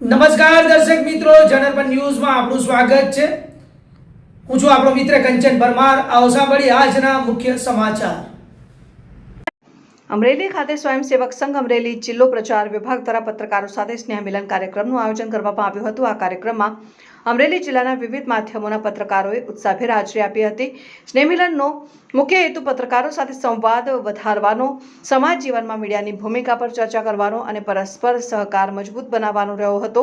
નમસ્કાર દર્શક મિત્રો, જનરપન ન્યૂઝમાં આપનું સ્વાગત છે। હું છું આપણો મિત્ર કંચન પરમાર। આવો સાંભળીએ આજના મુખ્ય સમાચાર। અમરેલી ખાતે સ્વયંસેવક સંઘ અમરેલી જિલ્લો પ્રચાર વિભાગ દ્વારા પત્રકારો સાથે સ્નેહ મિલન કાર્યક્રમનું આયોજન કરવામાં આવ્યું હતું। આ કાર્યક્રમમાં અમરેલી જિલ્લાના વિવિધ માધ્યમોના પત્રકારોએ ઉત્સાહભેર હાજરી આપી હતી। સ્નેહ મિલનનો મુખ્ય હેતુ પત્રકારો સાથે સંવાદ વધારવાનો, સમાજ જીવનમાં મીડિયાની ભૂમિકા પર ચર્ચા કરવાનો અને પરસ્પર સહકાર મજબૂત બનાવવાનો રહ્યો હતો।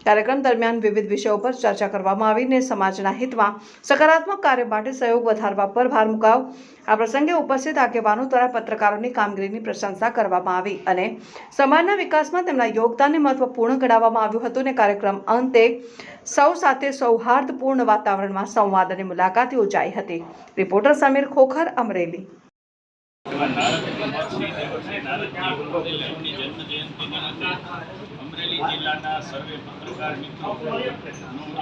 કાર્યક્રમ દરમિયાન વિવિધ વિષયો પર ચર્ચા કરવામાં આવી અને સમાજના હિતમાં સકારાત્મક કાર્ય માટે સહયોગ વધારવા પર ભાર મુકાયો। આ પ્રસંગે ઉપસ્થિત આગેવાનો દ્વારા પત્રકારોની કામગીરીની પ્રશંસા કરવામાં આવી અને સમાજના વિકાસમાં તેમના યોગદાનને મહત્વપૂર્ણ ગણાવવામાં આવ્યું હતું અને કાર્યક્રમ અંતે સૌ સાથે સૌહાર્દપૂર્ણ વાતાવરણમાં સંવાદ અને મુલાકાત યોજાઈ હતી। રિપોર્ટર સમીર ખોખર, અમરેલી। અમરેલી જિલ્લાના સર્વે પત્રકાર મિત્રોનું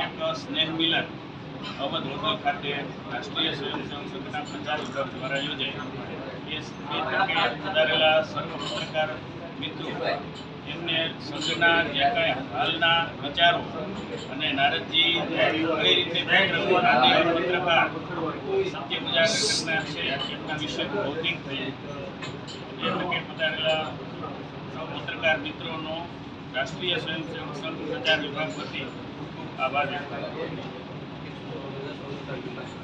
એક સ્નેહ મિલન અવધ હોટલ ખાતે રાષ્ટ્રીય સ્વયંસેવક સંઘના પ્રચાર વિભાગ દ્વારા યોજાય। એ તકે પધારેલા સર્વ પત્રકાર મિત્રો એમને સંઘના જે કાંઈ હાલના વિચારો અને નારદજી કઈ રીતે પત્રકાર સત્ય ઉજાગર કરનાર છે એમના વિશે ભૌતિક થયું। એ તકે પધારેલા સૌ પત્રકાર મિત્રોનો રાષ્ટ્રીય સ્વયંસેવક સંઘ પ્રચાર વિભાગ વતી ખૂબ આભાર વ્યક્ત કરું છું।